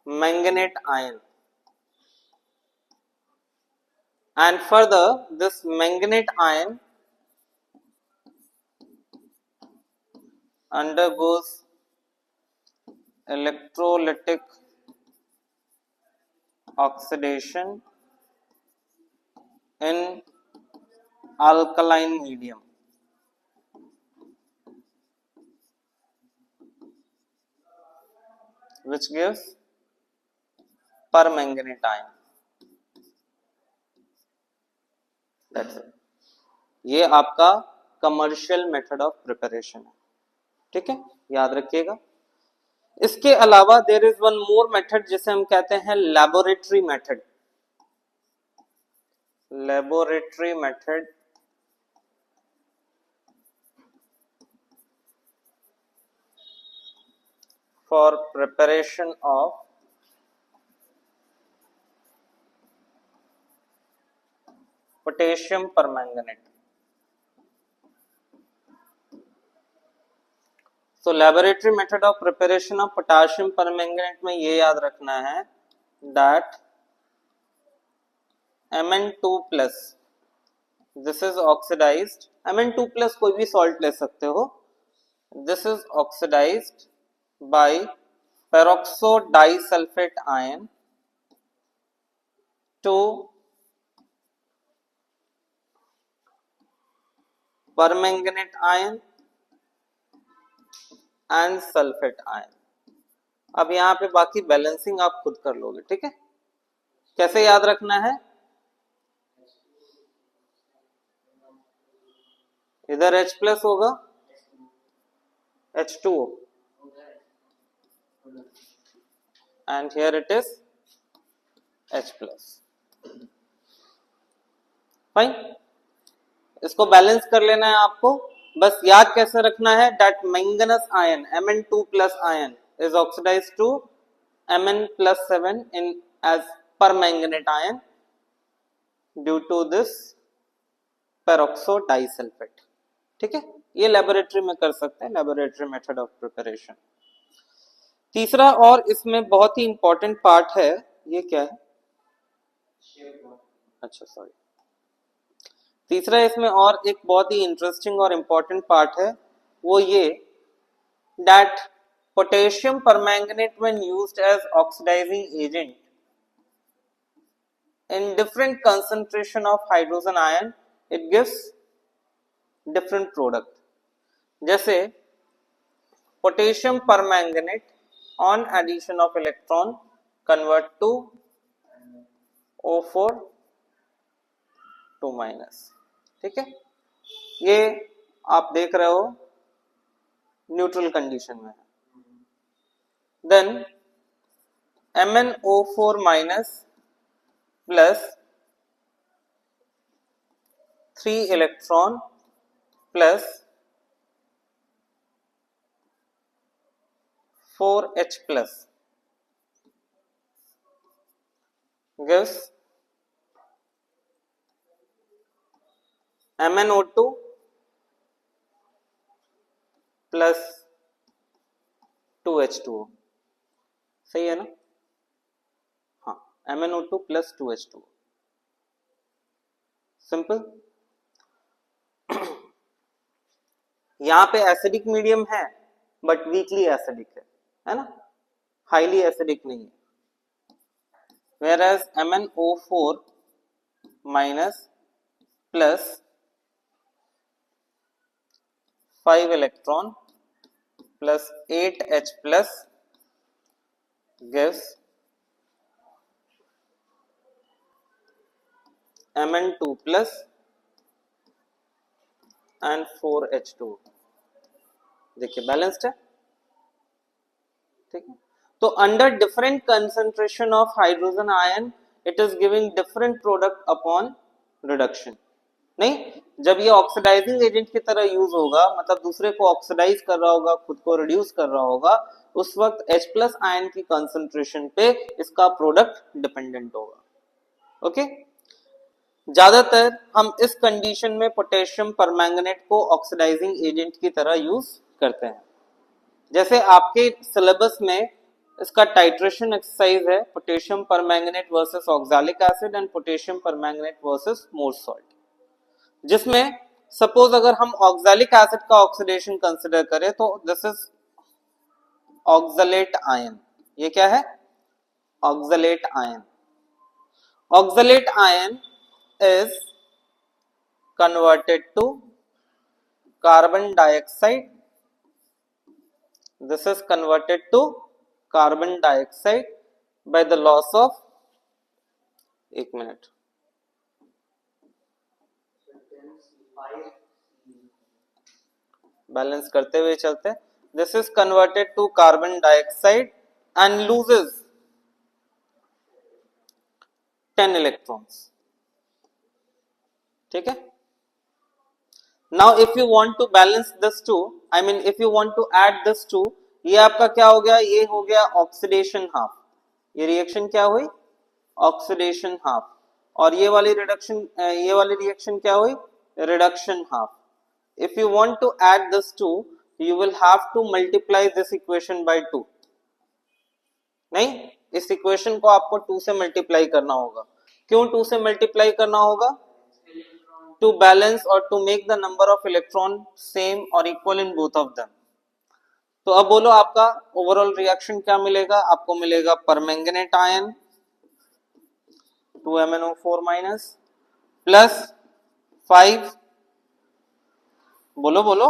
manganate ion. And further, this manganate ion undergoes electrolytic oxidation in alkaline medium, which gives permanganate ion. That's it. ये आपका commercial method of preparation है, ठीक है, याद रखिएगा। इसके अलावा there is one more method जिसे हम कहते हैं laboratory method. Laboratory method for preparation of potassium permanganate. So laboratory method of preparation of potassium permanganate में ये याद रखना है that Mn2 plus this is oxidized, Mn2 plus कोई भी salt ले सकते हो, this is oxidized by peroxodisulfate ion to permanganate ion and sulphate ion. अब यहाँ पे बाकी बैलेंसिंग आप खुद कर लोगे, ठीक है। कैसे याद रखना है, इधर H प्लस होगा H2O and here it is H plus. Fine, इसको बैलेंस कर लेना है आपको। बस याद कैसे रखना है, that manganous ion Mn2 plus ion is oxidised to Mn+7 in as permanganate ion due to this peroxodisulphate, ठीक है। ये लेबोरेटरी में कर सकते हैं, लेबोरेटरी मेथड ऑफ प्रिपरेशन। तीसरा और इसमें बहुत ही इंपॉर्टेंट पार्ट है, ये क्या है, अच्छा सॉरी, तीसरा इसमें और एक बहुत ही इंटरेस्टिंग और इंपॉर्टेंट पार्ट है, वो ये that potassium permanganate when used as oxidising agent in different concentration of hydrogen ion it gives different product. जैसे potassium permanganate on addition of electron convert to O4 2-, ठीक है। ये आप देख रहे हो न्यूट्रल कंडीशन में। Then MnO4- plus 3 electron plus 4H plus gives MnO2 plus 2H2O, सही है ना, हाँ, MnO2 प्लस 2H2O, सिंपल। यहाँ पे एसिडिक मीडियम है बट वीकली एसिडिक है ना, हाईली एसिडिक नहीं है। whereas MnO4- plus 5 electron plus 8H plus gives Mn2 plus and 4H2। देखिए बैलेंस्ड है, ठीक है। तो under different concentration of hydrogen ion it is giving different product upon reduction. नहीं, जब ये ऑक्सीडाइजिंग एजेंट की तरह यूज होगा, मतलब दूसरे को ऑक्सीडाइज कर रहा होगा, खुद को रिड्यूस कर रहा होगा, उस वक्त H+ आयन की कंसंट्रेशन पे इसका प्रोडक्ट डिपेंडेंट होगा। ओके, ज्यादातर हम इस कंडीशन में पोटेशियम परमैंगनेट को ऑक्सीडाइजिंग एजेंट की तरह यूज करते हैं। जैसे आपके सिलेबस में इसका टाइट्रेशन एक्सरसाइज है, potassium permanganate versus oxalic acid and potassium permanganate versus Mohr's salt, जिसमें सपोज अगर हम ऑक्सैलिक एसिड का ऑक्सीडेशन कंसिडर करें तो दिस इज ऑक्सलेट आयन। ये क्या है? Oxalate ion. Oxalate ion is converted to carbon dioxide. This is converted to carbon dioxide by the loss of, एक मिनट, बैलेंस करते हुए चलते। This is converted to carbon dioxide and loses 10 electrons. ठीक है। Now if you want to balance this two, I mean if you want to add this two, ये आपका क्या हो गया? ये हो गया ऑक्सीडेशन हाफ। ये रिएक्शन क्या हुई? Oxidation half. और ये वाली रिएक्शन क्या हुई? Reduction half. If you want to add this two, you will have to multiply this equation by 2. नहीं, इस इक्वेशन को आपको 2 से मल्टीप्लाई करना होगा। क्यों 2 से मल्टीप्लाई करना होगा? To balance or to make the number of electron same or equal in both of them. तो अब बोलो आपका ओवरऑल रिएक्शन क्या मिलेगा? आपको मिलेगा परमैंगनेट आयन 2MnO4- प्लस 5, बोलो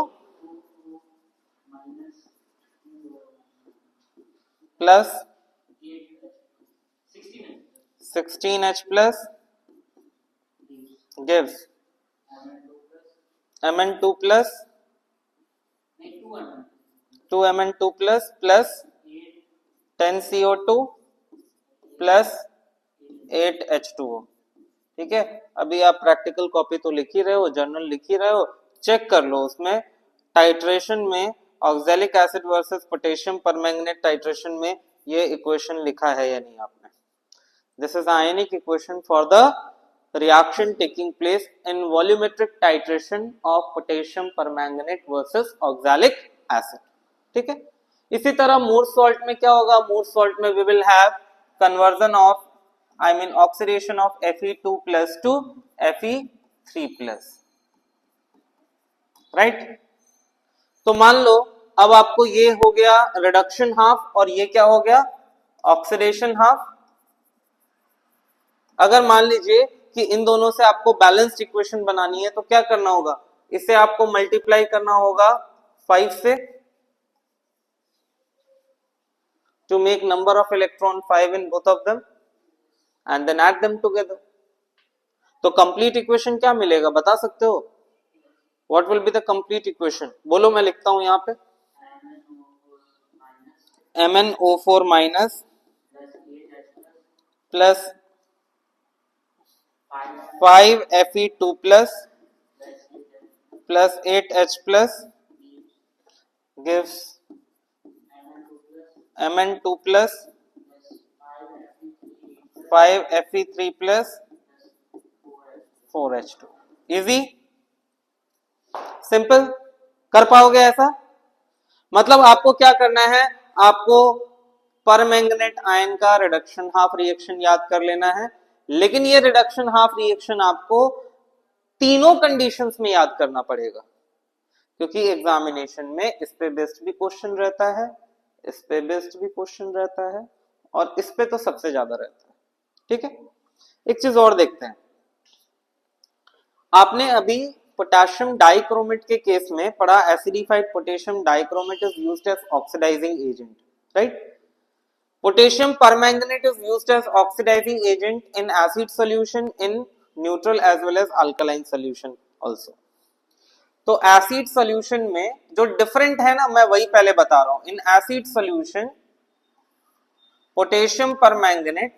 plus 16H plus gives Mn2 plus 2Mn2 plus 10CO2 plus 8H2O। ठीक है, अभी आप प्रैक्टिकल कॉपी तो लिख ही रहे हो, जर्नल लिख ही रहे हो, चेक कर लो उसमें टाइट्रेशन में oxalic acid versus potassium permanganate titration में ये इक्वेशन लिखा है या नहीं आपने। This is ionic equation for the reaction taking place in volumetric titration of potassium permanganate versus oxalic acid। ठीक है, इसी तरह मोर्स सॉल्ट में क्या होगा? मोर्स सॉल्ट में we will have conversion of, I mean oxidation of Fe2+ to Fe3+, right? तो मान लो अब आपको ये हो गया रिडक्शन हाफ और ये क्या हो गया? Oxidation half. अगर मान लीजिए कि इन दोनों से आपको बैलेंस्ड इक्वेशन बनानी है तो क्या करना होगा? इसे आपको मल्टीप्लाई करना होगा 5 से to make number of electron 5 in both of them and then add them together। तो कंप्लीट इक्वेशन क्या मिलेगा बता सकते हो? What will be the complete equation? बोलो, मैं लिखता हूं यहां पे MnO4- plus 5Fe2 plus 8H+ gives Mn2 plus 5Fe3 plus 4H2। Easy, simple, कर पाओगे ऐसा? मतलब आपको क्या करना है? आपको परमैंगनेट आयन का रिडक्शन हाफ रिएक्शन याद कर लेना है, लेकिन ये रिडक्शन हाफ रिएक्शन आपको तीनों कंडीशंस में याद करना पड़ेगा, क्योंकि एग्जामिनेशन में इस पे बेस्ड भी क्वेश्चन रहता है, इस पे बेस्ड भी क्वेश्चन रहता है, और इस पे तो सबसे ज्यादा रहता है। ठीक है, एक चीज और देखते हैं। आपने अभी पोटेशियम डाइक्रोमेट के केस में पढ़ा, acidified potassium dichromate is used as oxidising agent, right? Potassium permanganate is used as oxidizing agent in acid solution, in neutral as well as alkaline solution also। तो एसिड सॉल्यूशन में जो different है ना, मैं वही पहले बता रहा हूं। In acid solution potassium permanganate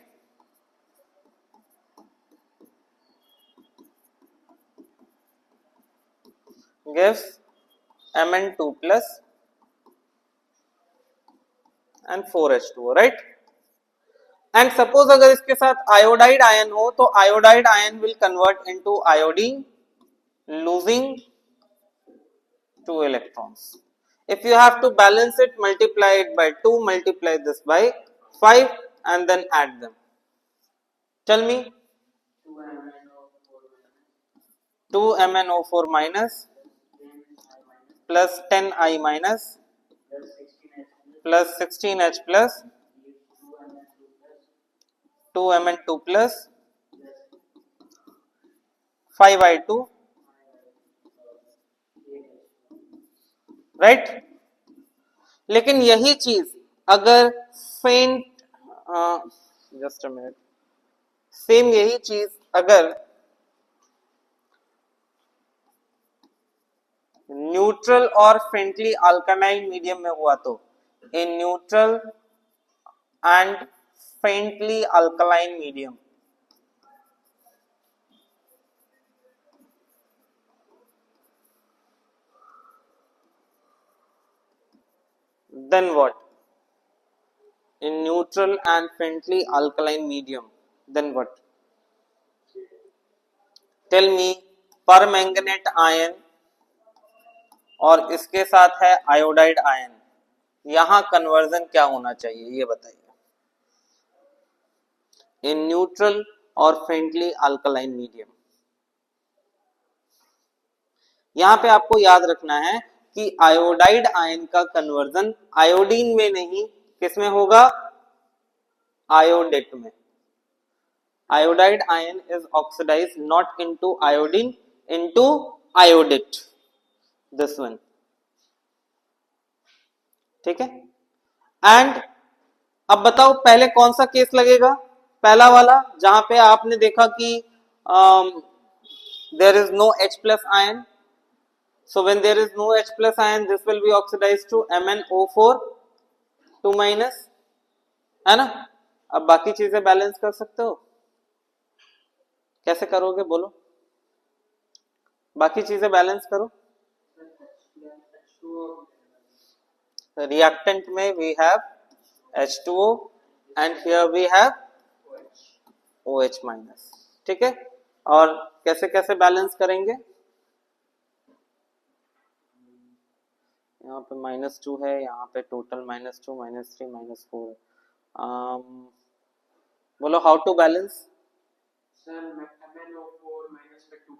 gives Mn2 plus and 4H2O, right? And suppose अगर इसके साथ आयोडाइड आयन हो तो iodide ion will convert into iodine, losing 2 electrons. If you have to balance it, multiply it by 2, multiply this by 5 and then add them. Tell me. 2MnO4 minus plus 10I minus plus 16H plus 2Mn2 plus 5I2, right? लेकिन यही चीज अगर फेंट, just a minute, same यही चीज अगर neutral और faintly अल्कानाइन medium में हुआ तो in neutral and faintly alkaline medium then what? In neutral and faintly alkaline medium, then what? Tell me. Permanganate ion और इसके साथ है आयोडाइड आयन, यहां कन्वर्जन क्या होना चाहिए ये बताइए. इन न्यूट्रल और फेंटली अल्कलाइन मीडियम, यहां पे आपको याद रखना है कि आयोडाइड आयन का कन्वर्जन आयोडीन में नहीं, किसमें होगा? आयोडेट में. Iodide ion is oxidised not into iodine, into iodate, this one. ठीक है. एंड अब बताओ पहले कौन सा केस लगेगा? पहला वाला जहां पे आपने देखा कि there is no H plus ion. So when there is no H plus ion, this will be oxidized to MnO4 2 minus, है ना? अब बाकी चीजें बैलेंस कर सकते हो. कैसे करोगे बोलो? बाकी चीजें बैलेंस करो. रिएक्टेंट में we have H2O and here we have OH minus. ठीक है. और कैसे कैसे बैलेंस करेंगे? यहाँ पे -2 है, यहाँ पे टोटल -2, -3, -4. बोलो how to balance?
Sir MnO4 minus by 2.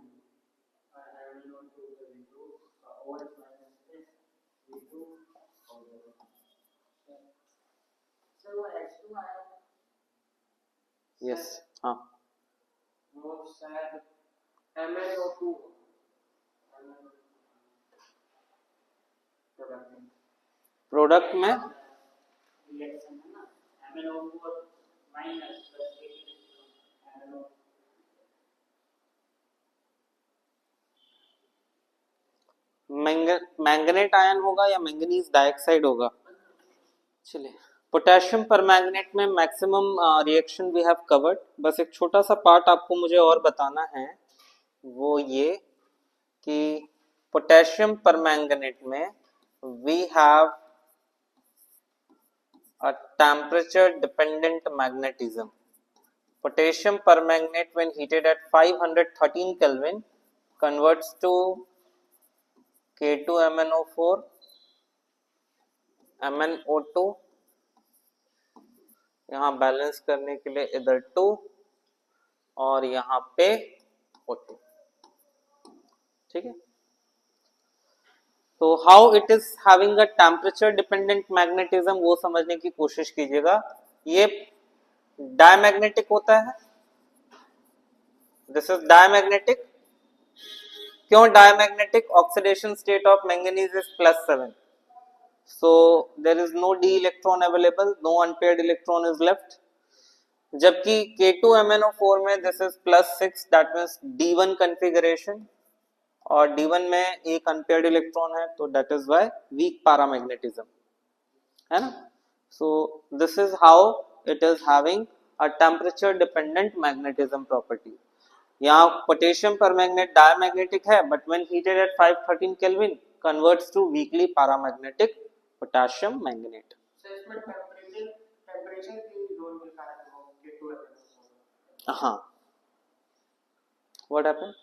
Yes. हाँ.
वो सर MnO2
प्रोडक्ट में मैंगनेट आयन होगा या मैंगनीज डाइऑक्साइड होगा? चलिए, पोटेशियम परमैंगनेट में maximum reaction we have covered. बस एक छोटा सा पार्ट आपको मुझे और बताना है, वो ये कि पोटेशियम परमैंगनेट में we have a temperature dependent magnetism. Potassium permanganate when heated at 513 Kelvin converts to K2MnO4 MnO2, यहाँ बैलेंस करने के लिए इधर 2 और यहाँ पे O2. ठीक है. तो how it is having a temperature dependent magnetism वो समझने की कोशिश कीजिएगा. ये डायमैग्नेटिक होता है. This is diamagnetic. क्यों diamagnetic? Oxidation state of manganese is +7. So there is no d electron available, no unpaired electron is left. जबकि K2MnO4 में this is +6, that means D1 configuration और D1 में एक अनपेयर्ड इलेक्ट्रॉन है, तो that is why weak paramagnetism, है ना. So this is how it is having a temperature dependent magnetism property. यहाँ potassium permanganate diamagnetic है, but when heated at 513 Kelvin converts to weakly paramagnetic potassium manganate.
Sir इसमें temperature की role के कारण वो K2
हाँ, what happened?